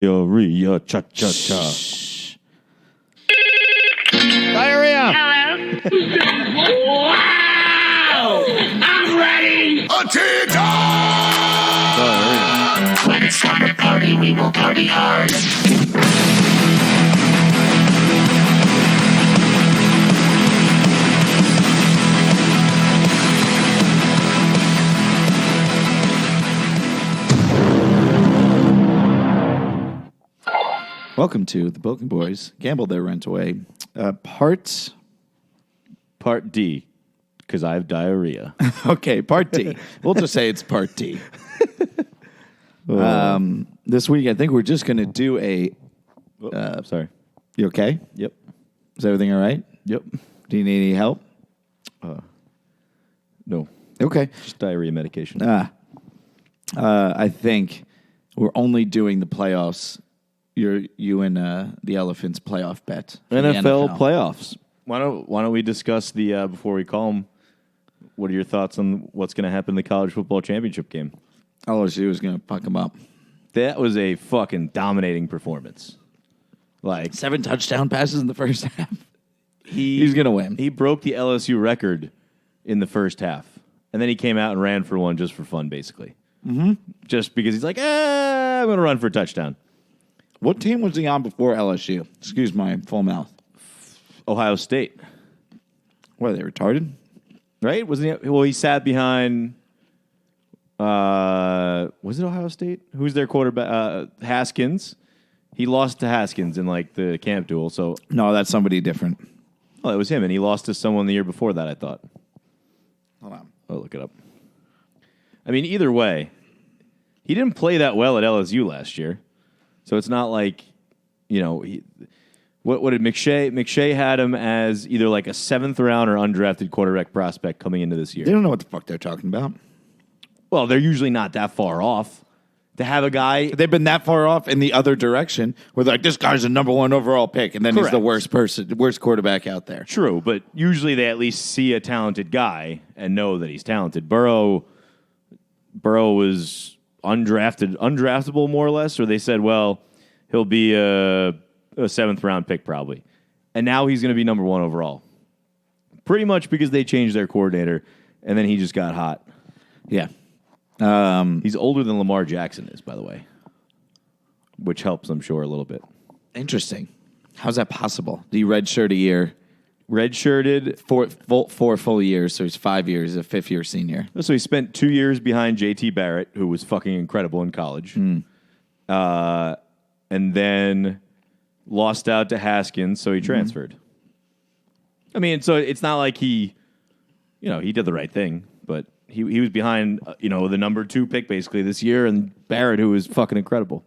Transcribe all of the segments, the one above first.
Diarrhea, cha-cha-cha. Diarrhea! Hello? Wow! I'm ready! Diarrhea. When it's time to party, we will party hard. Welcome to the Boken Boys Gamble Their Rent Away. Part D, because I have diarrhea. Okay, Part D. We'll just say it's Part D. This week, I think we're just going to do a... Sorry. You okay? Yep. Is everything all right? Yep. Do you need any help? No. Okay. Just diarrhea medication. I think we're only doing the playoffs. You and the Elephants playoff bet. for the NFL playoffs. Why don't we discuss the before we call them? What are your thoughts on what's going to happen in the college football championship game? LSU is going to fuck them up. That was a fucking dominating performance. Like 7 touchdown passes in the first half. he's going to win. He broke the LSU record in the first half, and then he came out and ran for one just for fun, basically. Mm-hmm. Just because he's like, I'm going to run for a touchdown. What team was he on before LSU? Excuse my full mouth. Ohio State. What, are they retarded? Right? Wasn't he? Well, he sat behind. Was it Ohio State? Who's their quarterback? Haskins. He lost to Haskins in like the camp duel. So, No, that's somebody different. it was him, and he lost to someone the year before that. I thought. Hold on. I'll look it up. I mean, either way, he didn't play that well at LSU last year, so it's not like what did McShay? McShay had him as either like a 7th round or undrafted quarterback prospect coming into this year. They don't know what the fuck they're talking about. Well, they're usually not that far off. To have a guy... They've been that far off in the other direction where they're like, this guy's a number 1 overall pick, and then he's the Correct. worst quarterback out there. True, but usually they at least see a talented guy and know that he's talented. Burrow was undraftable more or less, or they said, well, he'll be a 7th round pick probably. And now he's going to be number 1 overall. Pretty much because they changed their coordinator, and then he just got hot. Yeah. He's older than Lamar Jackson is, by the way, which helps, I'm sure, a little bit. Interesting. How's that possible? Do you redshirt a year? Redshirted. 4 full years, so he's 5 years, a 5th-year senior. So he spent 2 years behind J.T. Barrett, who was fucking incredible in college. And then lost out to Haskins, so he transferred. I mean, so it's not like he did the right thing, but he was behind, the number 2 pick basically this year, and Barrett, who was fucking incredible.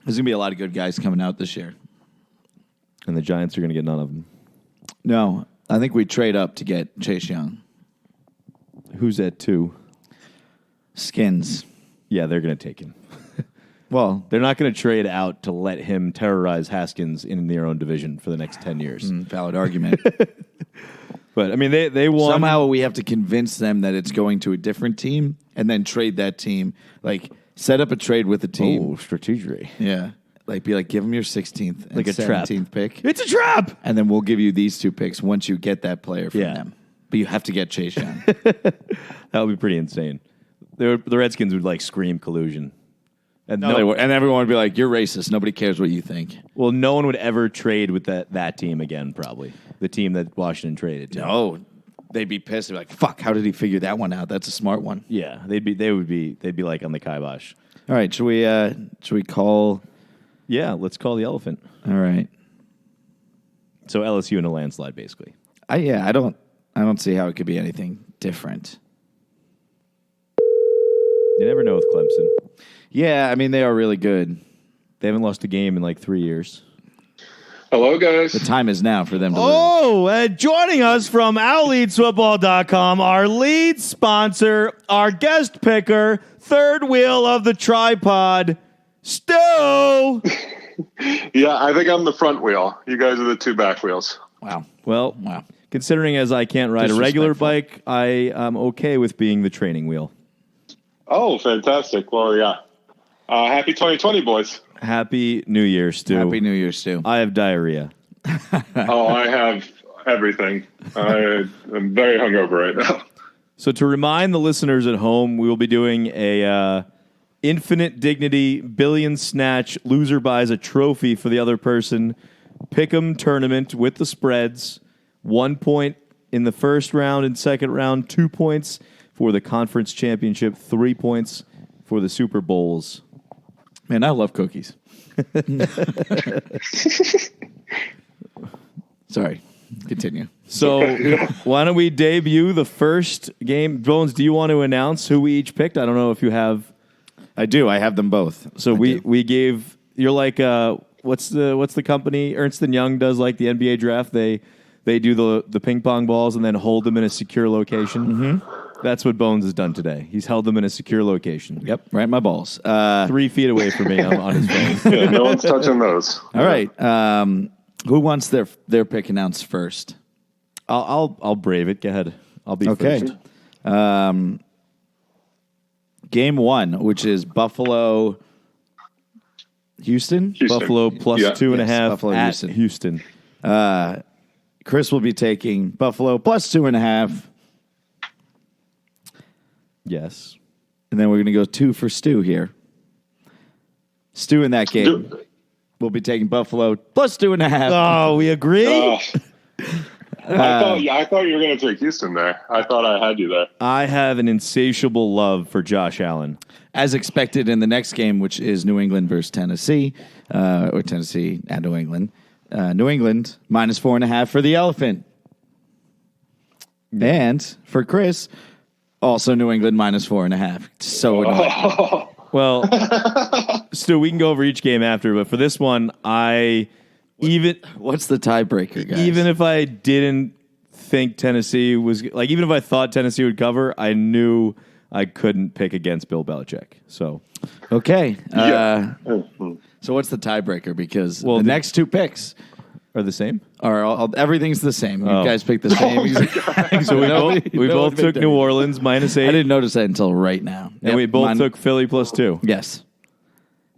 There's going to be a lot of good guys coming out this year. And the Giants are going to get none of them. No, I think we trade up to get Chase Young. Who's at 2? Skins. Yeah, they're going to take him. Well, They're not going to trade out to let him terrorize Haskins in their own division for the next 10 years. valid argument. But, I mean, they won. Somehow we have to convince them that it's going to a different team and then trade that team. Like, set up a trade with the team. Oh, strategy. Yeah. Like, be like, give them your 16th and Like a trap. 17th pick. It's a trap! And then we'll give you these 2 picks once you get that player from Yeah. them. But you have to get Chase Young. That would be pretty insane. The Redskins would, scream collusion. And They would. And everyone would be like, you're racist. Nobody cares what you think. Well, no one would ever trade with that team again, probably. The team that Washington traded to. No. They'd be pissed. They'd be like, fuck, how did he figure that one out? That's a smart one. Yeah, they'd be like on the kibosh. All right, should we call? Yeah, let's call the elephant. All right. So LSU in a landslide, basically. I don't see how it could be anything different. You never know with Clemson. Yeah, I mean, they are really good. They haven't lost a game in 3 years. Hello, guys. The time is now for them to lose. Oh, joining us from OurLeadsFootball.com, our lead sponsor, our guest picker, third wheel of the tripod, Stu. Yeah, I think I'm the front wheel. You guys are the 2 back wheels. Wow. Well, Wow. considering as I can't ride a regular bike, I am okay with being the training wheel. Oh, fantastic. Well, yeah. Happy 2020, boys. Happy New Year, Stu. Happy New Year, Stu. I have diarrhea. Oh, I have everything. I am very hungover right now. So to remind the listeners at home, we will be doing a infinite dignity billion snatch. Loser buys a trophy for the other person. Pick'em tournament with the spreads. 1 point in the first round and second round. 2 points for the conference championship. 3 points for the Super Bowls. Man, I love cookies. Sorry. Continue. So why don't we debut the first game? Bones, do you want to announce who we each picked? I don't know if you have. I do. I have them both. So we gave. You're like what's the company? Ernst & Young does like the NBA draft. They do the ping pong balls and then hold them in a secure location. Mm-hmm. That's what Bones has done today. He's held them in a secure location. Yep, right in my balls. 3 feet away from me on his phone. Yeah, no one's touching those. All right. Who wants their pick announced first? I'll brave it. Go ahead. I'll be Okay. first. Game 1, which is Buffalo, Houston. Buffalo plus Yeah. 2.5 Buffalo, at Houston. Houston. Chris will be taking Buffalo plus 2.5. Yes. And then we're going to go 2 for Stu here. Stu in that game will be taking Buffalo plus 2.5. Oh, we agree? I thought you were going to take Houston there. I thought I had you there. I have an insatiable love for Josh Allen. As expected in the next game, which is New England versus Tennessee, or Tennessee and New England. New England minus 4.5 for the Elephant. And for Chris, also New England minus 4.5. So annoying. Well, Stu, we can go over each game after, but for this one, What's the tiebreaker, guys? even if I didn't think Tennessee was like, even if I thought Tennessee would cover, I knew I couldn't pick against Bill Belichick. So Okay. Yeah. So what's the tiebreaker? Because Well, the the- next 2 picks are the same. are everything's the same. You Oh. guys picked the same. exact- So we No both took big New difference. Orleans minus 8, I didn't notice that until right now. and we both took Philly plus 2. Yes.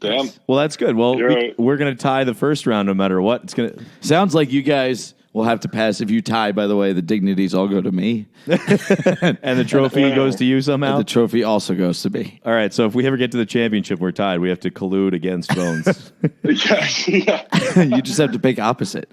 Damn. Well, that's good. Well, You're right. we're going to tie the first round no matter what. It's going to. Sounds like you guys will have to pass. If you tie, by the way, the dignities all go to me. And the trophy goes to you somehow. The trophy also goes to me. All right. So if we ever get to the championship, we're tied. We have to collude against Bones. Yeah. You just have to pick opposite.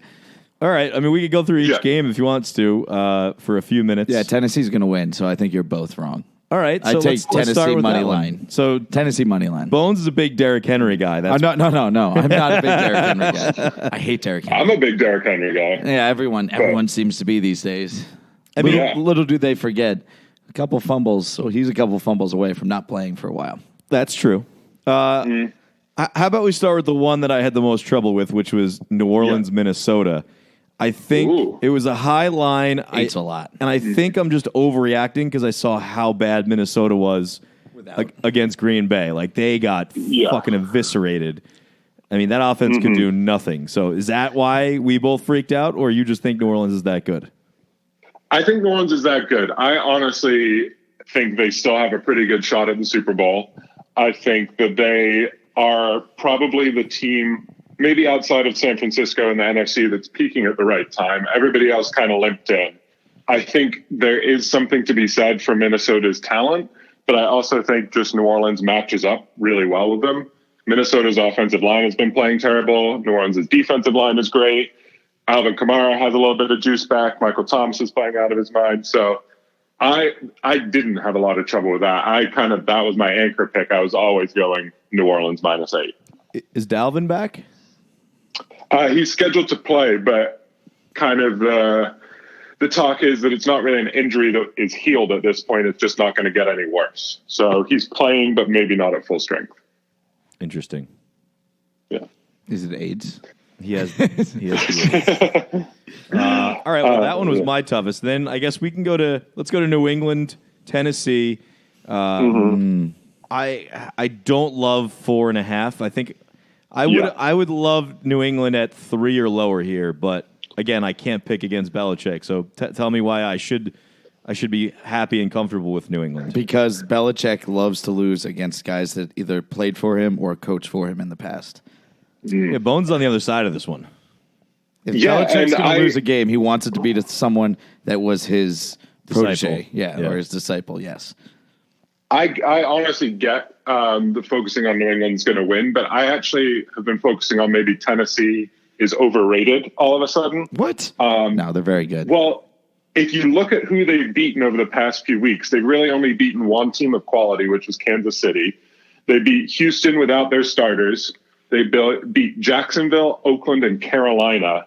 All right. I mean, we could go through each Yeah. game if you want to for a few minutes. Yeah, Tennessee's going to win, so I think you're both wrong. All right. I So take let's Tennessee start with money that one. line. So Tennessee money line. Bones is a big Derrick Henry guy. That's No. I'm not a big Derrick Henry guy. I hate Derrick Henry. I'm a big Derrick Henry guy. Yeah, everyone seems to be these days. I mean, Little do they forget, a couple fumbles. So he's a couple fumbles away from not playing for a while. that's true. How about we start with the one that I had the most trouble with, which was New Orleans, Minnesota. I think Ooh. it was a high line. Eight's a lot. And I think I'm just overreacting because I saw how bad Minnesota was against Green Bay. Like, they got fucking eviscerated. I mean, that offense could do nothing. So is that why we both freaked out, or you just think New Orleans is that good? I think New Orleans is that good. I honestly think they still have a pretty good shot at the Super Bowl. I think that they are probably the team, maybe outside of San Francisco in the NFC, that's peaking at the right time. Everybody else kind of limped in. I think there is something to be said for Minnesota's talent, but I also think just New Orleans matches up really well with them. Minnesota's offensive line has been playing terrible. New Orleans' defensive line is great. Alvin Kamara has a little bit of juice back. Michael Thomas is playing out of his mind. So I didn't have a lot of trouble with that. That was my anchor pick. I was always going New Orleans minus 8. Is Dalvin back? He's scheduled to play, but the talk is that it's not really an injury that is healed at this point. It's just not going to get any worse. So he's playing, but maybe not at full strength. Interesting. Yeah. Is it AIDS? He has. All right. Well, that one was my toughest. Then I guess we can let's go to New England, Tennessee. I don't love 4.5. I think I would love New England at 3 or lower here, but again, I can't pick against Belichick. So tell me why I should be happy and comfortable with New England. Because Belichick loves to lose against guys that either played for him or coached for him in the past. Yeah, Bones on the other side of this one. If Yeah, Belichick's and going to lose a game, he wants it to be to someone that was his protege, Disciple. or his disciple. Yes. I honestly get the focusing on New England's going to win, but I actually have been focusing on maybe Tennessee is overrated all of a sudden. What? No, they're very good. Well, if you look at who they've beaten over the past few weeks, they've really only beaten one team of quality, which was Kansas City. They beat Houston without their starters. They beat Jacksonville, Oakland, and Carolina.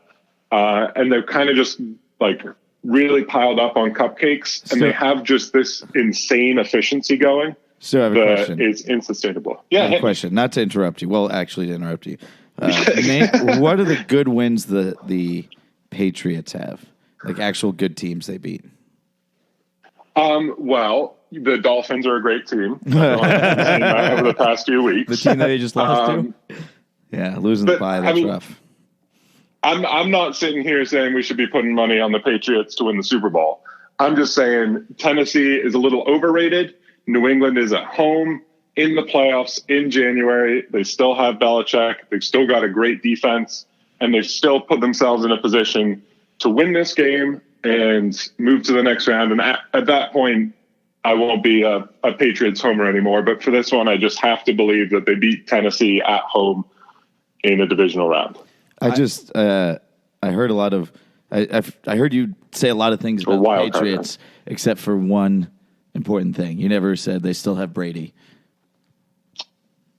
And they're kind of just like really piled up on cupcakes. And they have just this insane efficiency going. So I have a that question. is insustainable. I Yeah. have a question. Not to interrupt you. Well, actually, to interrupt you. What are the good wins the Patriots have? Like actual good teams they beat? Well, the Dolphins are a great team. I've seen that over the past few weeks. The team that they just lost to? Yeah, losing the But, bye, I that's mean, rough. I'm not sitting here saying we should be putting money on the Patriots to win the Super Bowl. I'm just saying Tennessee is a little overrated. New England is at home in the playoffs in January. They still have Belichick. They've still got a great defense, and they've still put themselves in a position to win this game and move to the next round. And at that point, I won't be a Patriots homer anymore. But for this one, I just have to believe that they beat Tennessee at home in a divisional round. I heard a lot of. I heard you say a lot of things about the wild card, Patriots, except for one important thing. You never said they still have Brady.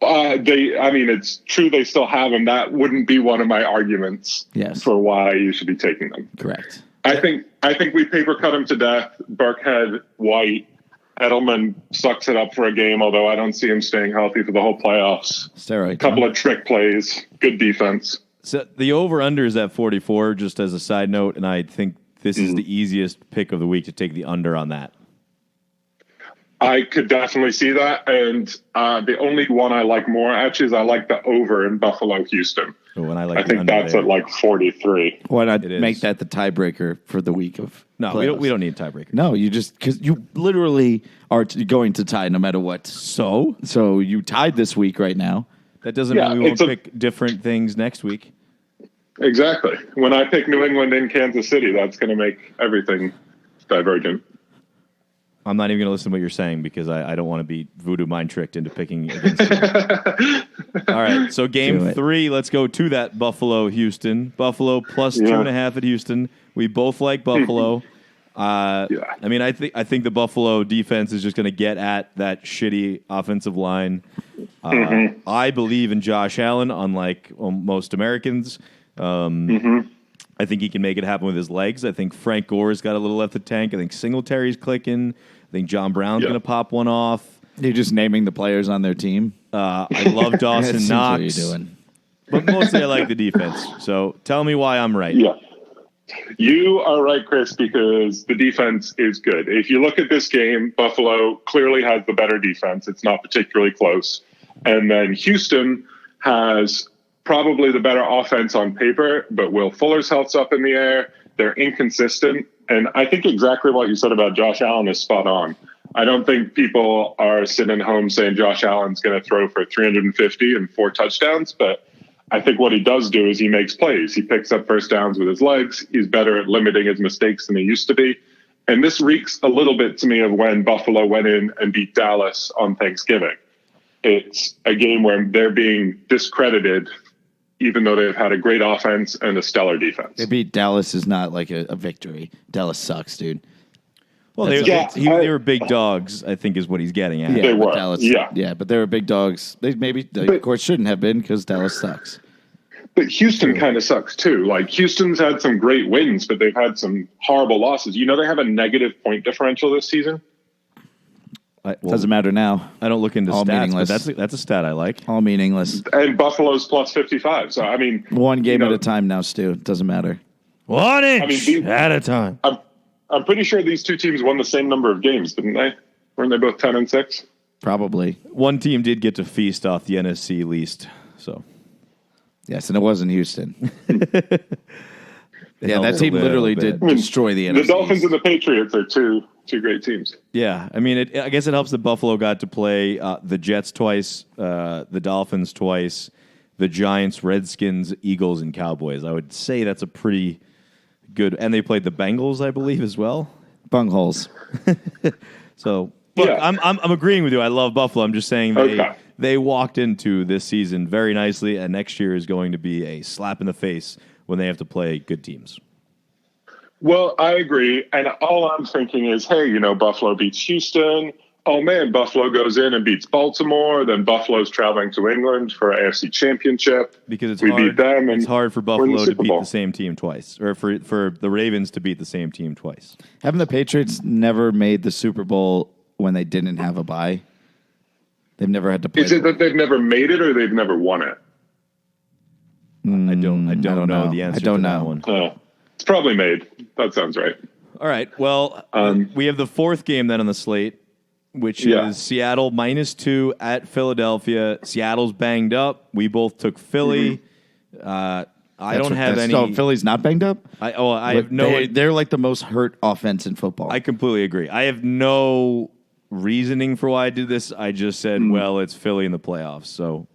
It's true they still have him. That wouldn't be one of my arguments for why you should be taking them. Correct. I think we paper cut him to death. Burkhead, White, Edelman sucks it up for a game, although I don't see him staying healthy for the whole playoffs. Steroid. A couple of trick plays, good defense. So the over-under is at 44, just as a side note, and I think this is the easiest pick of the week to take the under on that. I could definitely see that. And the only one I like more, actually, is I like the over in Buffalo, Houston. Oh, and I I think that's at like 43. Why not It make is. that the tiebreaker for the week of No, playoffs? we don't need a tiebreaker. No, you just because you literally are going to tie no matter what. So you tied this week right now. That doesn't Yeah, mean we won't it's pick different things next week. Exactly. When I pick New England in Kansas City, that's going to make everything divergent. I'm not even going to listen to what you're saying because I don't want to be voodoo mind tricked into picking against you. All right, so Do game it. 3, let's go to that Buffalo-Houston. Buffalo plus 2.5 at Houston. We both like Buffalo. I mean, I think the Buffalo defense is just going to get at that shitty offensive line. I believe in Josh Allen, unlike most Americans. I think he can make it happen with his legs. I think Frank Gore's got a little left the tank. I think Singletary's clicking. I think John Brown's going to pop one off. You're just naming the players on their team. I love That Dawson seems Knox. what you're doing. But mostly I like the defense. So tell me why I'm right. Yeah. You are right, Chris, because the defense is good. If you look at this game, Buffalo clearly has the better defense. It's not particularly close. And then Houston has probably the better offense on paper, but Will Fuller's health's up in the air. They're inconsistent. And I think exactly what you said about Josh Allen is spot on. I don't think people are sitting at home saying Josh Allen's going to throw for 350 and 4 touchdowns, but I think what he does do is he makes plays. He picks up first downs with his legs. He's better at limiting his mistakes than he used to be. And this reeks a little bit to me of when Buffalo went in and beat Dallas on Thanksgiving. It's a game where they're being discredited, even though they've had a great offense and a stellar defense. They beat Dallas is not like a victory. Dallas sucks, dude. Well, they were big dogs, I think is what he's getting at. Yeah, They but were, Dallas, yeah. but they were big dogs. They of course, shouldn't have been because Dallas sucks. But Houston kind of sucks too. Like Houston's had some great wins, but they've had some horrible losses. You know, they have a negative point differential this season. Doesn't matter now. I don't look into All stats, meaningless. but that's a stat I like. All meaningless. And Buffalo's plus 55. So, I mean, One game you know, at a time now, Stu. It doesn't matter. 1 inch these- at a time. I'm pretty sure these two teams won the same number of games, didn't they? Weren't they both 10 and 6? Probably. One team did get to feast off the NFC least, so Yes, and it wasn't Houston. Yeah, helped that a team little literally bit. did destroy the The NFC. Dolphins and the Patriots are two great teams. Yeah, I mean, I guess it helps that Buffalo got to play the Jets twice, the Dolphins twice, the Giants, Redskins, Eagles, and Cowboys. I would say that's a pretty good. And they played the Bengals, I believe, as well. Bungholes. So, look, Yeah. I'm agreeing with you. I love Buffalo. I'm just saying they walked into this season very nicely, and next year is going to be a slap in the face when they have to play good teams. Well, I agree. And all I'm thinking is, hey, Buffalo beats Houston. Oh, man, Buffalo goes in and beats Baltimore. Then Buffalo's traveling to England for AFC Championship. Because it's we hard. Beat them and it's hard for we're in the Buffalo to Super beat Bowl. the same team twice, or for the Ravens to beat the same team twice. Haven't the Patriots never made the Super Bowl when they didn't have a bye? They've never had to play. Is it that they've never made it or they've never won it? I don't know know. the answer I don't to that know. one. It's probably made. That sounds right. All right. Well, we have the fourth game then on the slate, which is Seattle -2 at Philadelphia. Seattle's banged up. We both took Philly. I don't have any. So Philly's not banged up. I have no. They're like the most hurt offense in football. I completely agree. I have no reasoning for why I did this. I just said, well, it's Philly in the playoffs. So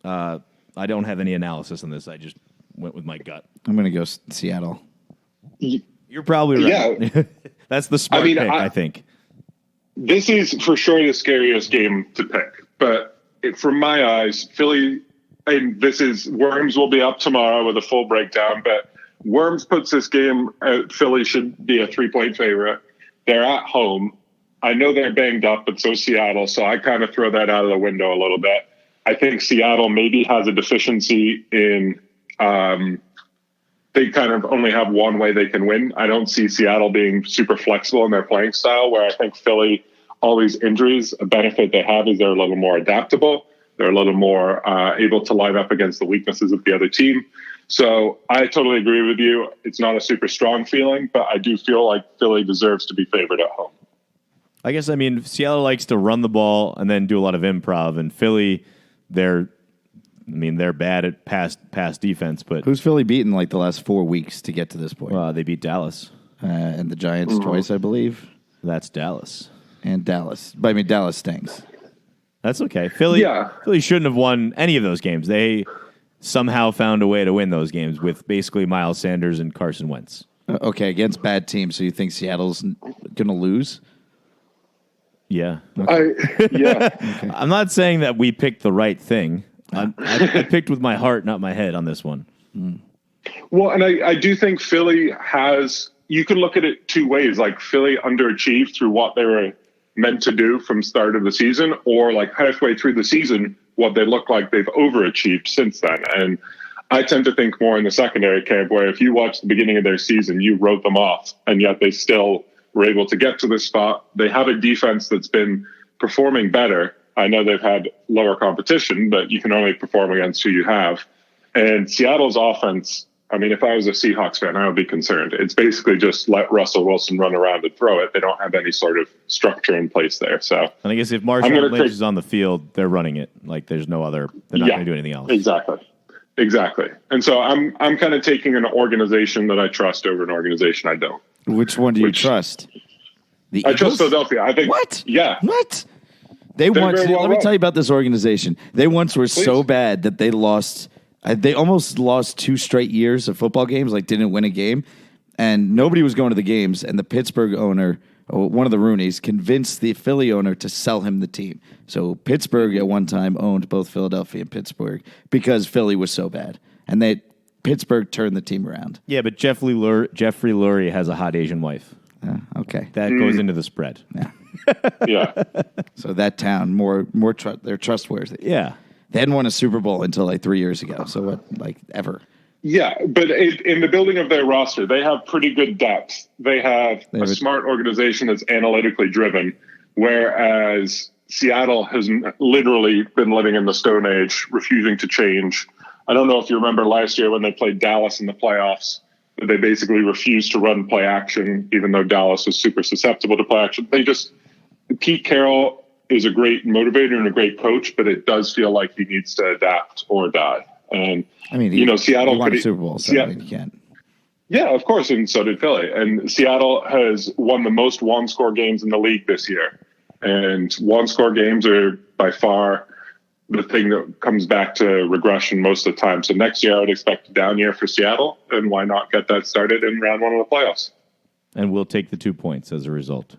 I don't have any analysis on this. I just went with my gut. I'm going to go Seattle. You're probably right. Yeah. That's the smart pick, I think. This is for sure the scariest game to pick. But from my eyes, Philly, and Worms will be up tomorrow with a full breakdown, but Worms puts this game, Philly should be a 3-point favorite. They're at home. I know they're banged up, but so Seattle, so I kind of throw that out of the window a little bit. I think Seattle maybe has a deficiency in they kind of only have one way they can win. I don't see Seattle being super flexible in their playing style, where I think Philly, all these injuries, a benefit they have is they're a little more adaptable. They're a little more able to line up against the weaknesses of the other team. So I totally agree with you. It's not a super strong feeling, but I do feel like Philly deserves to be favored at home. I guess, Seattle likes to run the ball and then do a lot of improv, and Philly, they're bad at pass defense, but Who's Philly beaten like the last 4 weeks to get to this point? they beat Dallas. And the Giants twice, I believe. That's Dallas. And Dallas. But Dallas stinks. That's okay. Philly shouldn't have won any of those games. They somehow found a way to win those games with basically Miles Sanders and Carson Wentz. Okay, against bad teams. So you think Seattle's going to lose? Yeah. Okay. I'm not saying that we picked the right thing. I picked with my heart, not my head on this one. Well, and I do think Philly you can look at it two ways. Like Philly underachieved through what they were meant to do from start of the season, or like halfway through the season, what they look like they've overachieved since then. And I tend to think more in the secondary camp, where if you watch the beginning of their season, you wrote them off, and yet they still were able to get to this spot. They have a defense that's been performing better. I know they've had lower competition, but you can only perform against who you have. And Seattle's offense, if I was a Seahawks fan, I would be concerned. It's basically just let Russell Wilson run around and throw it. They don't have any sort of structure in place there. So, and I guess if Marshawn Lynch is on the field, they're running it. Like there's no other. They're not going to do anything else. Exactly. And so I'm kind of taking an organization that I trust over an organization I don't. Which one do you trust? The I Eagles? trust Philadelphia. I think. What? Yeah. What? They once. very well Let me run. tell you about this organization. They once were so bad that they lost. They almost lost 2 straight years of football games. Like didn't win a game, and nobody was going to the games. And the Pittsburgh owner, one of the Rooneys, convinced the Philly owner to sell him the team. So Pittsburgh at one time owned both Philadelphia and Pittsburgh because Philly was so bad, and Pittsburgh turned the team around. Yeah, but Jeffrey Lurie has a hot Asian wife. Okay, That goes into the spread. Yeah. so that town they're trustworthy. Yeah. They hadn't won a Super Bowl until like 3 years ago. So what, ever? Yeah, but in the building of their roster, they have pretty good depth. They have a smart organization that's analytically driven, whereas Seattle has literally been living in the Stone Age, refusing to change. I don't know if you remember last year when they played Dallas in the playoffs, they basically refused to run play action, even though Dallas was super susceptible to play action. Pete Carroll is a great motivator and a great coach, but it does feel like he needs to adapt or die. And Seattle won a Super Bowl, so you can't. Yeah, of course, and so did Philly. And Seattle has won the most one-score games in the league this year. And one-score games are by far the thing that comes back to regression most of the time. So next year, I would expect a down year for Seattle, and why not get that started in round one of the playoffs? And we'll take the 2 points as a result.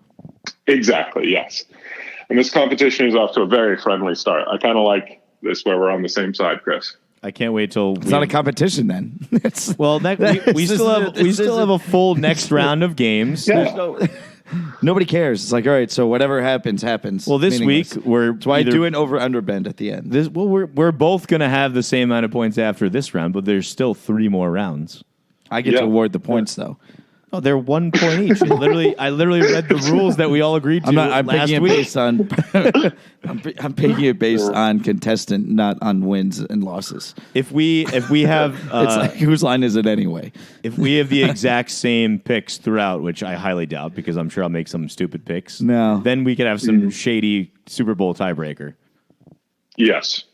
Exactly, yes. And this competition is off to a very friendly start. I kind of like this where we're on the same side, Chris. I can't wait till It's not a competition then. It's, well. We still have a full next round of games. Yeah. nobody cares. It's like, all right, so whatever happens. Well, this Meaningless. week we're That's why I do an over-under bend at the end. we're both going to have the same amount of points after this round, but there's still 3 more rounds. I get to award the points, though. Oh, they're 1 point each. I literally read the rules that we all agreed to I'm last picking it week. based on. I'm picking it based on contestant, not on wins and losses. If we have It's like, whose line is it anyway? if we have the exact same picks throughout, which I highly doubt because I'm sure I'll make some stupid picks. No. Then we could have some shady Super Bowl tiebreaker. Yes.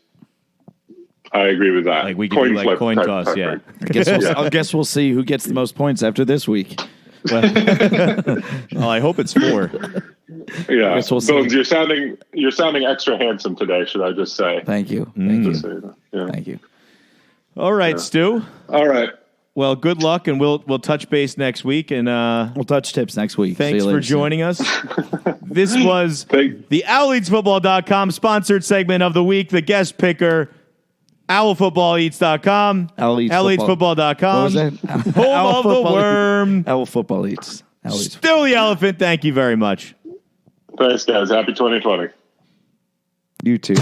I agree with that. Like we could do like flip coin type- toss, type yeah. thing. I guess we'll see who gets the most points after this week. Well, I hope it's 4. Yeah. guess we'll Bones, see. you're sounding extra handsome today, should I just say? Thank you. Just say that. Yeah. Thank you. All right, Stu. All right. Well, good luck, and we'll touch base next week. And We'll touch tips next week. See thanks you for later. joining us. This was Thank- the OwlEatsFootball.com sponsored segment of the week. The guest picker, OwlFootballEats.com, Owl Eats Football. OwlEatsFootball.com, What was that? home Owl of the Football worm. Owl Football Eats. Owl Eats. Still the elephant. Thank you very much. Thanks, guys. Happy 2020. You too.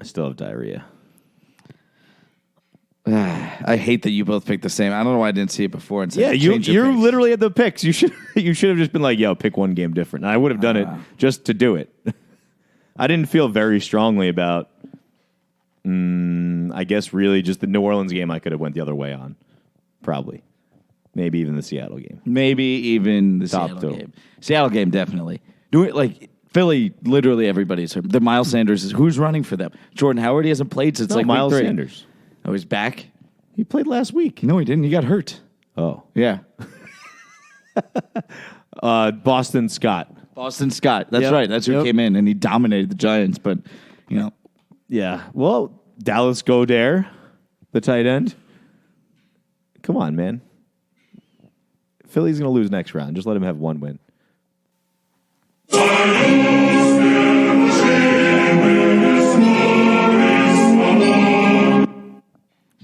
I still have diarrhea. I hate that you both picked the same. I don't know why I didn't see it before. And said, Yeah, change your you're picks. literally at the picks. You should have just been like, yo, pick one game different. And I would have done it just to do it. I didn't feel very strongly about, I guess, really just the New Orleans game I could have went the other way on. Probably. Maybe even the Seattle game. Maybe even the Top Seattle two. game. Seattle game, definitely. Do it like Philly, literally everybody's hurt. The Miles Sanders is who's running for them? Jordan Howard, he hasn't played since No, like Miles week 3. Sanders. Oh, he's back? He played last week. No, he didn't. He got hurt. Oh. Yeah. Boston Scott. Boston Scott. That's Yep. right. That's who Yep. came in, and he dominated the Giants. But, you know, Yeah. Well, Dallas Goddard, the tight end. Come on, man. Philly's going to lose next round. Just let him have one win.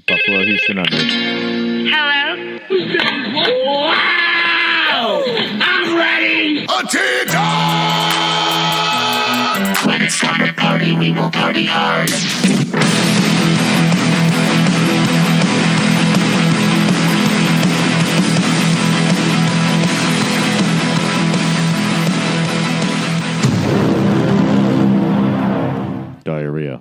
Buffalo, Houston under. Hello? Wow! I'm ready! When it's time to party, we will party hard. Diarrhea.